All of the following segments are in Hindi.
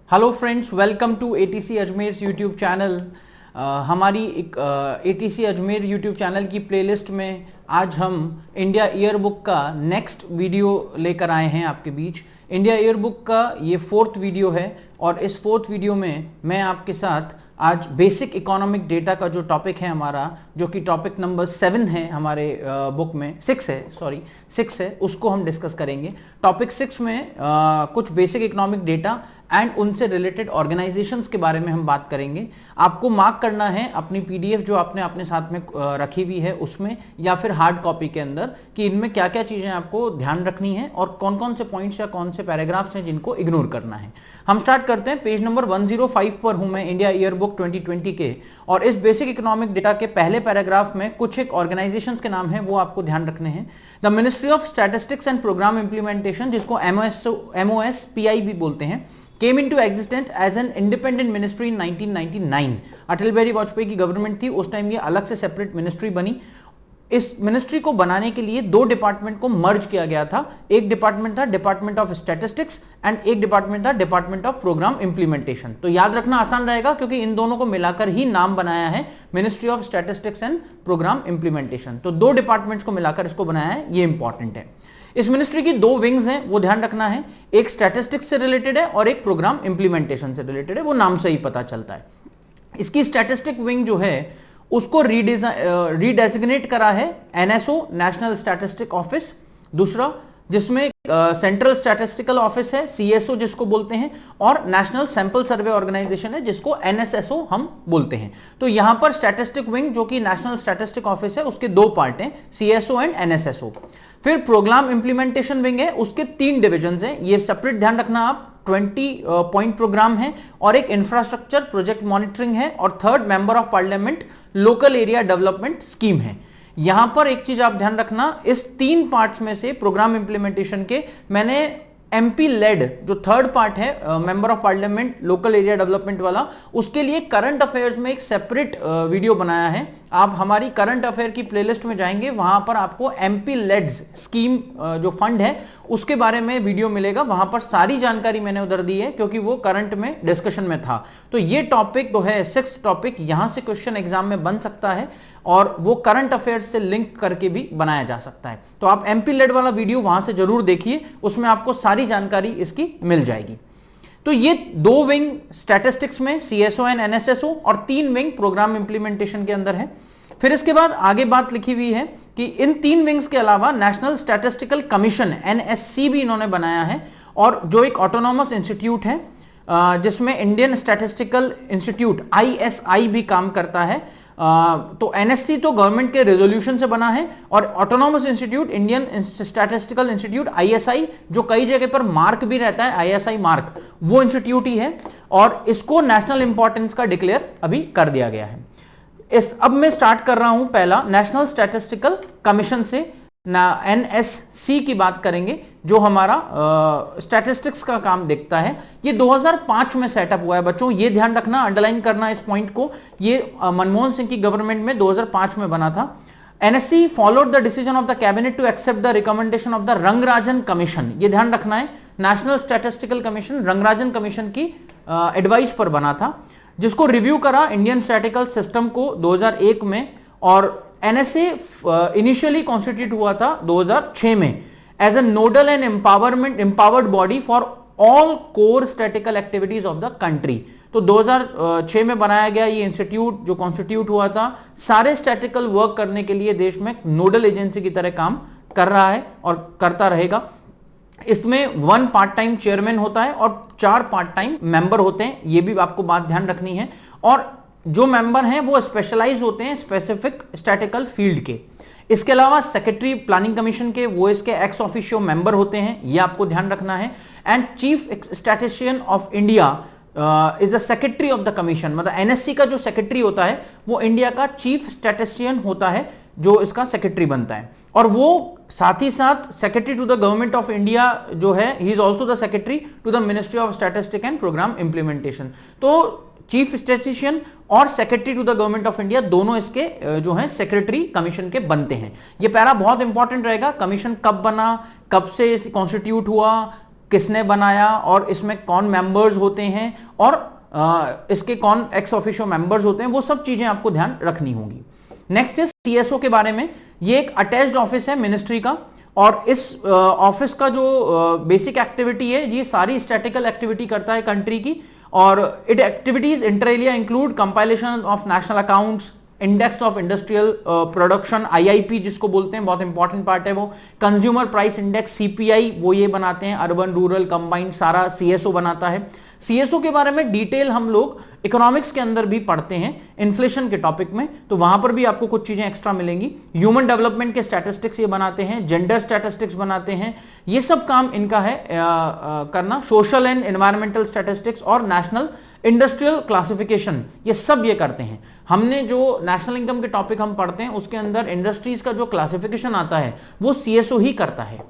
Hello friends, welcome to ATC Ajmer YouTube channel. हमारी एक एटीसी अजमेर यूट्यूब चैनल की प्लेलिस्ट में आज हम इंडिया ईयर बुक का नेक्स्ट वीडियो लेकर आए हैं आपके बीच। इंडिया ईयर बुक का ये 4th वीडियो है और इस 4th वीडियो में मैं आपके साथ आज बेसिक इकोनॉमिक डेटा का जो टॉपिक है हमारा, जो कि टॉपिक नंबर 7 है हमारे बुक में, 6 है, उसको हम डिस्कस करेंगे। टॉपिक 6 में कुछ बेसिक इकोनॉमिक डेटा एंड उनसे रिलेटेड ऑर्गेनाइजेशंस के बारे में हम बात करेंगे। आपको मार्क करना है अपनी पीडीएफ जो आपने अपने साथ में रखी हुई है उसमें, या फिर हार्ड कॉपी के अंदर, कि इनमें क्या क्या चीजें आपको ध्यान रखनी है और कौन कौन से पॉइंट्स या कौन से पैराग्राफ्स हैं जिनको इग्नोर करना है। हम स्टार्ट करते हैं। पेज नंबर 105 पर हूं मैं इंडिया ईयर बुक 2020 के, और इस बेसिक इकोनॉमिक डेटा के पहले पैराग्राफ में कुछ एक ऑर्गेनाइजेशंस के नाम है वो आपको ध्यान रखने हैं। The ministry of statistics and programme implementation, जिसको MOSPI भी बोलते हैं, came into existence as an independent ministry in 1999। Atal Bihari Vajpayee की गवर्नमेंट थी उस टाइम, ये अलग से सेपरेट मिनिस्ट्री बनी। इस मिनिस्ट्री को बनाने के लिए 2 डिपार्टमेंट को मर्ज किया गया था। एक डिपार्टमेंट था डिपार्टमेंट ऑफ स्टैटिस्टिक्स एंड एक डिपार्टमेंट था डिपार्टमेंट ऑफ प्रोग्राम इंप्लीमेंटेशन। तो याद रखना आसान रहेगा क्योंकि इन दोनों को मिलाकर ही नाम बनाया है ministry of statistics and programme implementation. तो 2 डिपार्टमेंट्स को मिलाकर इसको बनाया है, ये इंपॉर्टेंट है। इस मिनिस्ट्री की 2 विंग्स हैं, वो ध्यान रखना है। एक स्टैटिस्टिक्स से रिलेटेड है और एक प्रोग्राम इंप्लीमेंटेशन से रिलेटेड है, वो नाम से ही पता चलता है। इसकी स्टैटिस्टिक विंग जो है उसको रीडेजिग्नेट करा है NSO, नेशनल स्टैटिस्टिक ऑफिस। दूसरा जिसमें सेंट्रल स्टैटिस्टिकल ऑफिस है, CSO जिसको बोलते हैं, और नेशनल सैंपल सर्वे ऑर्गेनाइजेशन है जिसको NSSO हम बोलते हैं। तो यहां पर स्टैटिस्टिक विंग जो कि नेशनल स्टैटिस्टिक ऑफिस है उसके 2 पार्ट हैं, CSO एंड NSSO। फिर प्रोग्राम इंप्लीमेंटेशन विंग है, उसके 3 डिविजन हैं, ये सेपरेट ध्यान रखना आप। 20 पॉइंट प्रोग्राम है और एक इंफ्रास्ट्रक्चर प्रोजेक्ट मॉनिटरिंग है, और 3rd member of parliament local area development scheme है। यहां पर एक चीज आप ध्यान रखना, इस 3 पार्ट्स में से प्रोग्राम इंप्लीमेंटेशन के मैंने MP लेड जो 3rd पार्ट है, member of parliament local area development वाला, उसके लिए करंट अफेयर्स में एक सेपरेट वीडियो बनाया है। आप हमारी करंट अफेयर की प्लेलिस्ट में जाएंगे, वहां पर आपको MP लेड्स स्कीम जो फंड है उसके बारे में वीडियो मिलेगा। वहां पर सारी जानकारी मैंने उधर दी है क्योंकि वो करंट में डिस्कशन में था। तो ये टॉपिक जो है 6th टॉपिक, यहां से क्वेश्चन एग्जाम में बन सकता है और वो करंट अफेयर्स से लिंक करके भी बनाया जा सकता है। तो आप MP लेड वाला वीडियो वहां से जरूर देखिए, उसमें आपको सारी जानकारी इसकी मिल जाएगी। तो ये 2 विंग स्टैटिस्टिक्स में, CSO एंड NSSO, और 3 विंग प्रोग्राम इंप्लीमेंटेशन के अंदर है। फिर इसके बाद आगे बात लिखी हुई है कि इन 3 विंग्स के अलावा नेशनल स्टैटिस्टिकल कमीशन NSC भी इन्होंने बनाया है, और जो एक ऑटोनॉमस इंस्टीट्यूट है जिसमें इंडियन स्टैटिस्टिकल इंस्टीट्यूट ISI भी काम करता है। तो NSC तो गवर्नमेंट के रेजोल्यूशन से बना है, और autonomous institute Indian statistical institute ISI, जो कई जगह पर मार्क भी रहता है, ISI मार्क, वो इंस्टीट्यूट ही है, और इसको नेशनल इंपॉर्टेंस का डिक्लेयर अभी कर दिया गया है। अब मैं स्टार्ट कर रहा हूं पहला नेशनल स्टैटिस्टिकल कमीशन से, NSC की बात करेंगे, जो हमारा स्टैटिस्टिक्स का काम देखता है। ये 2005 में सेटअप हुआ है बच्चों, ये ध्यान रखना, अंडरलाइन करना इस पॉइंट को। ये मनमोहन सिंह की गवर्नमेंट में 2005 में बना था। NSC followed the decision of the cabinet to accept the recommendation of the Rangarajan commission. ये ध्यान रखना है, national statistical commission Rangarajan commission की एडवाइस पर बना था, जिसको रिव्यू करा इंडियन स्टैटिस्टिकल सिस्टम को 2001 में, और NSA इनिशियली कॉन्स्टिट्यूट हुआ था 2006 में as a nodal and empowered body for all core statistical activities of the country. तो 2006 में बनाया गया ये इंस्टीट्यूट, जो कॉन्स्टिट्यूट हुआ था सारे स्टैटिस्टिकल वर्क करने के लिए देश में नोडल एजेंसी की तरह काम कर रहा है और करता रहेगा। इसमें 1 पार्ट टाइम चेयरमैन होता है और 4 पार्ट टाइम मेंबर होते हैं, ये भी आपको बात ध्यान रखनी है। और जो मेंबर हैं वो स्पेशलाइज होते हैं स्पेसिफिक स्टैटिस्टिकल फील्ड के। इसके अलावा सेक्रेटरी प्लानिंग कमीशन के, वो इसके एक्स ऑफिशियो मेंबर होते हैं, ये आपको ध्यान रखना है। And chief statistician of India is the secretary of the commission, मतलब NSC का जो सेक्रेटरी होता है वो इंडिया का चीफ स्टैटिस्टिशियन होता है, जो इसका सेक्रेटरी बनता है। और वो साथ ही साथ secretary to the government of India जो है, he is also the secretary to the ministry of statistics and programme implementation. तो चीफ स्टैटिस्टिशियन और secretary to the government of India दोनों इसके जो है सेक्रेटरी कमीशन के बनते हैं। ये पैरा बहुत इंपॉर्टेंट रहेगा, कमीशन कब बना, कब से कॉन्स्टिट्यूट हुआ, किसने बनाया और इसमें कौन मेंबर्स होते हैं और इसके कौन एक्स ऑफिशियो मेंबर्स होते हैं, वो सब चीजें आपको ध्यान रखनी होगी। नेक्स्ट इज सीएसओ के बारे में। ये एक अटैच्ड ऑफिस है मिनिस्ट्री का, और इस ऑफिस का जो बेसिक एक्टिविटी है, ये सारी स्टैटिकल एक्टिविटी करता है कंट्री की, और it activities inter alia include compilation of national accounts, index of industrial production IIP जिसको बोलते हैं, बहुत इंपॉर्टेंट पार्ट है वो, कंज्यूमर प्राइस इंडेक्स सीपीआई वो ये बनाते हैं, अर्बन रूरल कंबाइंड सारा सीएसओ बनाता है। सीएसओ के बारे में डिटेल हम लोग इकोनॉमिक्स के अंदर भी पढ़ते हैं इन्फ्लेशन के टॉपिक में, तो वहां पर भी आपको कुछ चीजें एक्स्ट्रा मिलेंगी। ह्यूमन डेवलपमेंट के स्टैटिस्टिक्स ये बनाते हैं, जेंडर स्टैटिस्टिक्स बनाते हैं, ये सब काम इनका है करना। सोशल एंड एनवायरमेंटल स्टैटिस्टिक्स और नेशनल इंडस्ट्रियल क्लासिफिकेशन ये सब ये करते हैं। हमने जो नेशनल इनकम के टॉपिक हम पढ़ते हैं उसके अंदर इंडस्ट्रीज का जो क्लासिफिकेशन आता है वो सीएसओ ही करता है।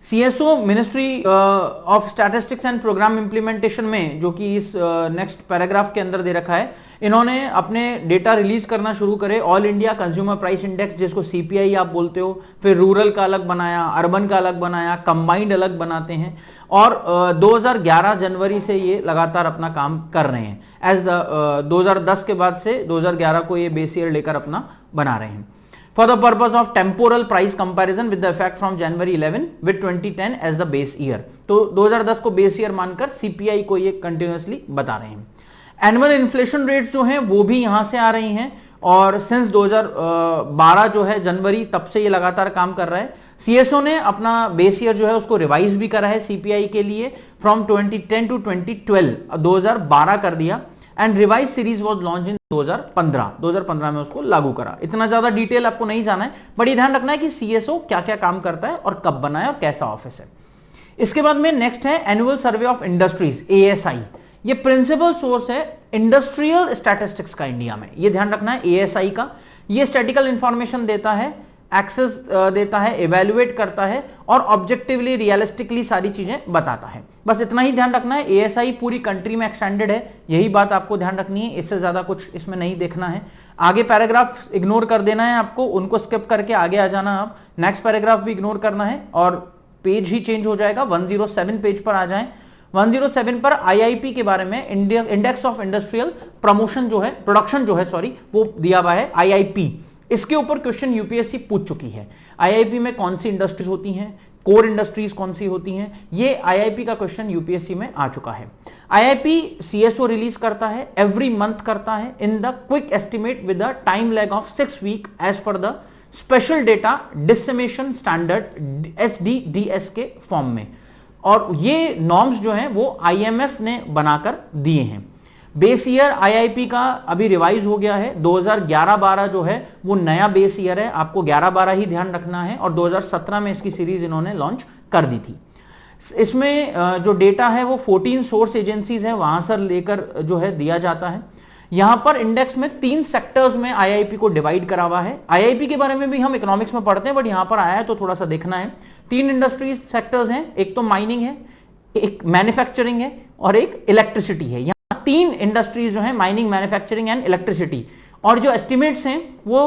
CSO ministry of statistics and programme implementation में, जो कि इस नेक्स्ट पैराग्राफ के अंदर दे रखा है, इन्होंने अपने डेटा रिलीज करना शुरू करे। All India consumer price index जिसको सीपीआई आप बोलते हो, फिर रूरल का अलग बनाया, अर्बन का अलग बनाया, कंबाइंड अलग बनाते हैं, और 2011 जनवरी से ये लगातार अपना काम कर रहे हैं। एज द 2010 के बाद से 2011 को ये बेस ईयर लेकर अपना बना रहे हैं। For the purpose of temporal price comparison with the effect from January 11 with 2010 as the base year, तो 2010 को बेस ईयर मानकर सीपीआई को ये कंटिन्यूअसली बता रहे हैं। एनुअल इन्फ्लेशन रेट्स जो हैं वो भी यहां से आ रही हैं, और सिंस 2012 जो है जनवरी, तब से ये लगातार काम कर रहा है। सीएसओ ने अपना बेस ईयर जो है उसको रिवाइज भी करा है सीपीआई के लिए, फ्रॉम 2010 टू 2012 2012 कर दिया, and revise series was launch in 2015 में उसको लागू करा। इतना ज्यादा डिटेल आपको नहीं जाना है, बट ये ध्यान रखना है कि सीएसओ क्या क्या काम करता है और कब बनाया और कैसा ऑफिस है। इसके बाद में नेक्स्ट है annual survey of industries ASI. ये प्रिंसिपल सोर्स है इंडस्ट्रियल स्टैटिस्टिक्स का इंडिया में, ये ध्यान रखना है एएसआई का। ये स्टैटिकल इंफॉर्मेशन देता है, एक्सेस देता है, इवेल्युएट करता है और ऑब्जेक्टिवली रियलिस्टिकली सारी चीजें बताता है। बस इतना ही ध्यान रखना है। एएसआई पूरी कंट्री में एक्सटेंडेड है, यही बात आपको ध्यान रखनी है, इससे ज्यादा कुछ इसमें नहीं देखना है। आगे पैराग्राफ इग्नोर कर देना है आपको, उनको स्किप करके आगे आ जाना। आप नेक्स्ट पैराग्राफ भी इग्नोर करना है और पेज ही चेंज हो जाएगा, 107 पेज पर आ जाएं। 107 पर आईआईपी के बारे में, इंडेक्स ऑफ इंडस्ट्रियल प्रमोशन जो है, प्रोडक्शन जो है सॉरी, वो दिया हुआ है आईआईपी। इसके ऊपर क्वेश्चन यूपीएससी पूछ चुकी है। आईआईपी में कौन सी इंडस्ट्रीज होती हैं, कोर इंडस्ट्रीज कौन सी होती हैं, ये आईआईपी का क्वेश्चन यूपीएससी में आ चुका है। आईआईपी सीएसओ रिलीज करता है, एवरी मंथ करता है, in the quick estimate with the time lag of 6 week as per the special data dissemination standard SDDS के फॉर्म में। और ये नॉर्म्स जो हैं वो आईएमएफ ने बनाकर दिए हैं। बेस ईयर आईआईपी का अभी रिवाइज हो गया है, 2011-12 जो है वो नया बेस ईयर है, आपको 11-12 ही ध्यान रखना है, और 2017 में इसकी सीरीज इन्होंने लॉन्च कर दी थी। इसमें जो डेटा है वो 14 सोर्स एजेंसीज है, वहां से लेकर जो है दिया जाता है। यहां पर इंडेक्स में 3 सेक्टर्स में आईआईपी को डिवाइड करा हुआ है। आईआईपी के बारे में भी हम इकोनॉमिक्स में पढ़ते हैं, बट यहां पर आया है तो थोड़ा सा देखना है। 3 इंडस्ट्रीज सेक्टर्स हैं, एक तो माइनिंग है, एक मैन्युफैक्चरिंग है और एक इलेक्ट्रिसिटी है। 3 इंडस्ट्रीज जो है, माइनिंग, मैन्युफैक्चरिंग एंड इलेक्ट्रिसिटी, और जो एस्टिमेट्स हैं वो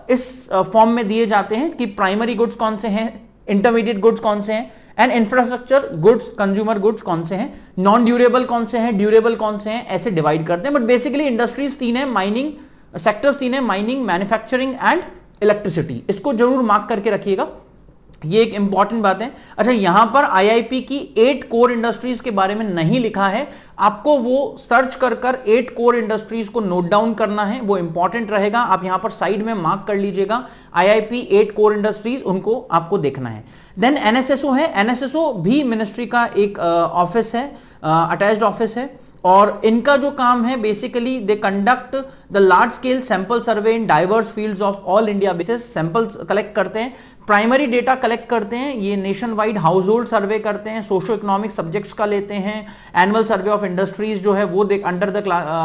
इस फॉर्म में दिए जाते हैं कि प्राइमरी गुड्स कौन से हैं, इंटरमीडिएट गुड्स कौन से हैं, and infrastructure goods, consumer goods कौन से हैं, नॉन ड्यूरेबल कौन से हैं, ड्यूरेबल कौन से हैं, ऐसे डिवाइड करते हैं। बट बेसिकली इंडस्ट्रीज 3 है, माइनिंग सेक्टर्स 3 है, माइनिंग, मैन्युफैक्चरिंग एंड इलेक्ट्रिसिटी। इसको जरूर मार्क करके रखिएगा, ये एक इंपॉर्टेंट बात है। अच्छा, यहां पर आईआईपी की 8 कोर इंडस्ट्रीज के बारे में नहीं लिखा है, आपको वो सर्च कर 8 कोर इंडस्ट्रीज को नोट डाउन करना है, वो इंपॉर्टेंट रहेगा। आप यहां पर साइड में मार्क कर लीजिएगा, आईआईपी 8 कोर इंडस्ट्रीज, उनको आपको देखना है। देन एनएसएसओ है, एनएसएसओ भी मिनिस्ट्री का एक ऑफिस है, अटैच्ड ऑफिस है, और इनका जो काम है basically they conduct the large scale sample survey in diverse fields of all India basis. Samples collect करते हैं, प्राइमरी डेटा कलेक्ट करते हैं, ये नेशन वाइड हाउस होल्ड सर्वे करते हैं, सोशो इकोनॉमिक सब्जेक्ट्स का लेते हैं, एनुअल सर्वे ऑफ इंडस्ट्रीज जो है वो under the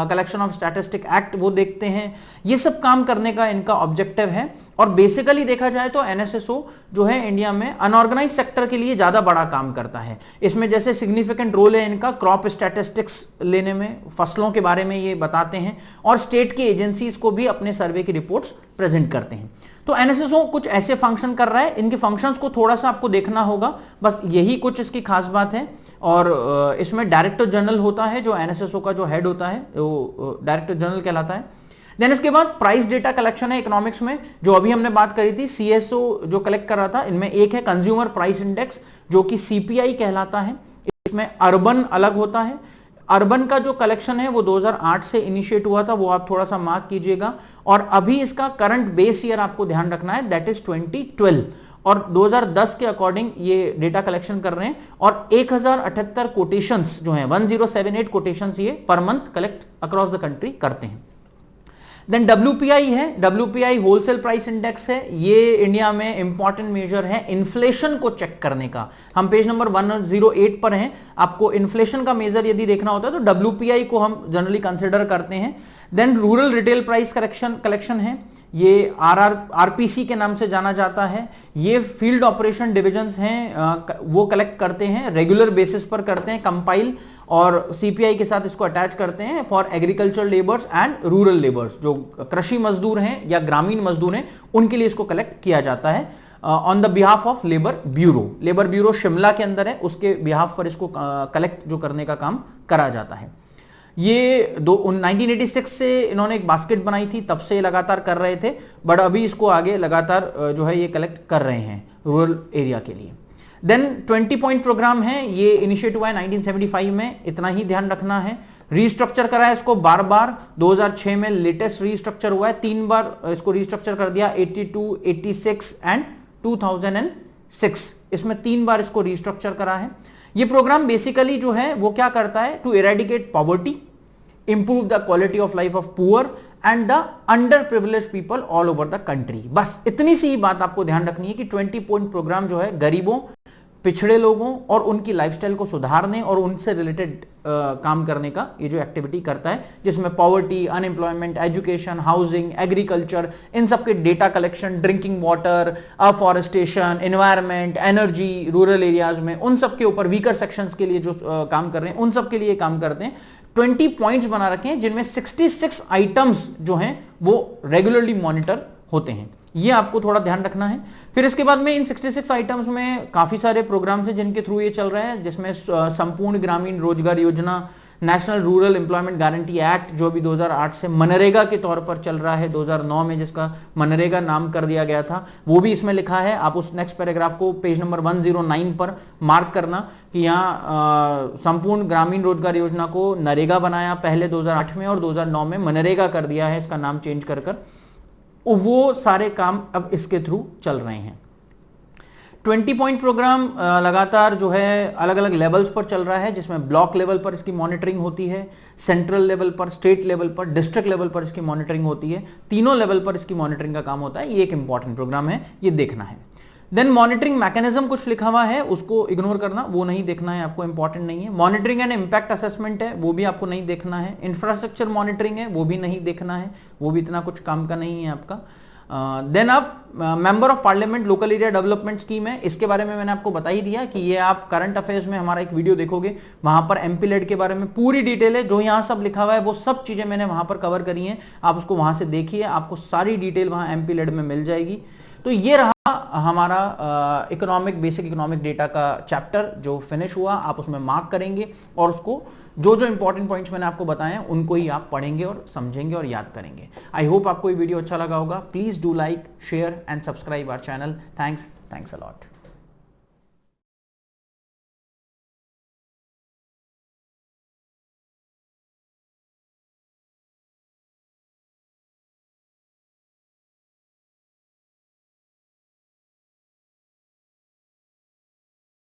collection of statistic act वो देखते हैं। ये सब काम करने का इनका ऑब्जेक्टिव है। और बेसिकली देखा जाए तो एनएसएसओ जो है इंडिया में अनऑर्गेनाइज सेक्टर के लिए ज्यादा बड़ा काम करता है। इसमें जैसे सिग्निफिकेंट रोल है इनका क्रॉप स्टैटिस्टिक्स लेने में, फसलों के बारे में ये बताते हैं, और स्टेट की एजेंसीज को भी अपने सर्वे की रिपोर्ट्स प्रेजेंट करते हैं। तो एनएसएसओ कुछ ऐसे फंक्शन कर रहा है, इनके फंक्शंस को थोड़ा सा आपको देखना होगा, बस यही कुछ इसकी खास बात है। और इसमें डायरेक्टर जनरल होता है, जो एनएसएसओ का जो हेड होता है वो डायरेक्टर जनरल कहलाता है। देन इसके बाद प्राइस डेटा कलेक्शन है इकोनॉमिक्स में, जो अभी हमने बात करी थी, सीएसओ जो कलेक्ट कर रहा था, इनमें एक है कंज्यूमर प्राइस इंडेक्स जो कि सीपीआई कहलाता है। इसमें अर्बन अलग होता है। अर्बन का जो कलेक्शन है वो 2008 से इनिशिएट हुआ था, वो आप थोड़ा सा मार्क कीजिएगा। और अभी इसका करंट बेस ईयर आपको ध्यान रखना है, दैट इज 2012, और 2010 के अकॉर्डिंग ये डेटा कलेक्शन कर रहे हैं। और 1078 कोटेशंस जो हैं, 1078 कोटेशंस ये per month collect across the country करते हैं। देन WPI है, WPI होलसेल प्राइस इंडेक्स है, ये इंडिया में इंपॉर्टेंट मेजर है इन्फ्लेशन को चेक करने का। हम पेज नंबर 108 पर हैं, आपको इन्फ्लेशन का मेजर यदि देखना होता है तो WPI को हम जनरली कंसिडर करते हैं। Then rural retail price collection है, ये RPC के नाम से जाना जाता है। ये फील्ड ऑपरेशन डिविजन्स हैं, वो कलेक्ट करते हैं, रेगुलर बेसिस पर करते हैं कंपाइल, और सीपीआई के साथ इसको अटैच करते हैं for agriculture labours and rural labours. जो कृषि मजदूर हैं या ग्रामीण मजदूर हैं उनके लिए इसको कलेक्ट किया जाता है on the behalf of labour bureau. Labour bureau Shimla के अंदर है, उसके बिहाफ पर इसको कलेक्ट जो करने का काम करा जाता है। ये 1986 से इन्होंने एक बास्केट बनाई थी, तब से लगातार कर रहे थे, बट अभी इसको आगे लगातार जो है ये कलेक्ट कर रहे हैं रूरल एरिया के लिए। देन 20 पॉइंट प्रोग्राम है, ये इनिशिएट हुआ है 1975 में, इतना ही ध्यान रखना है। रीस्ट्रक्चर करा है इसको बार बार, 2006 में लेटेस्ट रीस्ट्रक्चर हुआ है, 3 बार इसको रीस्ट्रक्चर कर दिया, 82, 86 एंड 2006, इसमें 3 बार इसको रीस्ट्रक्चर करा है। ये प्रोग्राम बेसिकली जो है वो क्या करता है, to eradicate poverty, improve the quality of life of poor and the underprivileged people all over the country. बस इतनी सी बात आपको ध्यान रखनी है कि 20 पॉइंट प्रोग्राम जो है गरीबों, पिछड़े लोगों और उनकी लाइफस्टाइल को सुधारने और उनसे रिलेटेड काम करने का ये जो एक्टिविटी करता है, जिसमें poverty, unemployment, education, housing, agriculture, इन सब के data collection, drinking water, afforestation, environment, energy, rural areas में उन सब के ऊपर, वीकर सेक्शंस के लिए जो काम कर रहे हैं उन सब के लिए काम करते हैं। 20 पॉइंट्स बना रखे हैं जिनमें 66 आइटम्स जो हैं वो रेगुलरली मॉनिटर होते हैं, ये आपको थोड़ा ध्यान रखना है। फिर इसके बाद में इन 66 आइटम्स में काफी सारे प्रोग्राम्स हैं जिनके थ्रू ये चल रहा है, जिसमें संपूर्ण ग्रामीण रोजगार योजना, national rural employment guarantee act जो अभी 2008 से मनरेगा के तौर पर चल रहा है, 2009 में जिसका मनरेगा नाम कर दिया गया था, वो भी इसमें लिखा है। आप उस नेक्स्ट पैराग्राफ को पेज नंबर 109 पर मार्क करना कि यहाँ संपूर्ण ग्रामीण रोजगार योजना को नरेगा बनाया पहले 2008 में और 2009 में मनरेगा कर दिया है, इसका नाम चेंज कर वो सारे काम अब इसके थ्रू चल रहे हैं। 20 पॉइंट प्रोग्राम लगातार जो है अलग अलग लेवल्स पर चल रहा है, जिसमें ब्लॉक लेवल पर इसकी मॉनिटरिंग होती है, सेंट्रल लेवल पर, स्टेट लेवल पर, डिस्ट्रिक्ट लेवल पर इसकी मॉनिटरिंग होती है, तीनों लेवल पर इसकी मॉनिटरिंग का काम होता है। ये एक इंपॉर्टेंट प्रोग्राम है, ये देखना है। देन मॉनिटरिंग मैकेनिज्म कुछ लिखा हुआ है, उसको इग्नोर करना, वो नहीं देखना है आपको, इंपॉर्टेंट नहीं है। मॉनिटरिंग एंड इंपैक्ट असेसमेंट है, वो भी आपको नहीं देखना है। इंफ्रास्ट्रक्चर मॉनिटरिंग है, वो भी नहीं देखना है, वो भी इतना कुछ काम का नहीं है आपका। देन आप member of parliament local area development scheme है, इसके बारे में मैंने आपको बता ही दिया कि ये आप करंट अफेयर्स में हमारा एक वीडियो देखोगे, वहां पर एमपी लेड के बारे में पूरी डिटेल है, जो यहाँ सब लिखा हुआ है वो सब चीजें मैंने वहां पर कवर करी हैं, आप उसको वहां से देखिए, आपको सारी डिटेल वहां एमपी लेड में मिल जाएगी। तो ये रहा हमारा बेसिक इकोनॉमिक डेटा का चैप्टर जो फिनिश हुआ, आप उसमें मार्क करेंगे और उसको जो जो इंपॉर्टेंट पॉइंट्स मैंने आपको बताए हैं उनको ही आप पढ़ेंगे और समझेंगे और याद करेंगे। आई होप आपको ये वीडियो अच्छा लगा होगा। Please do like, share and subscribe our channel. Thanks a lot.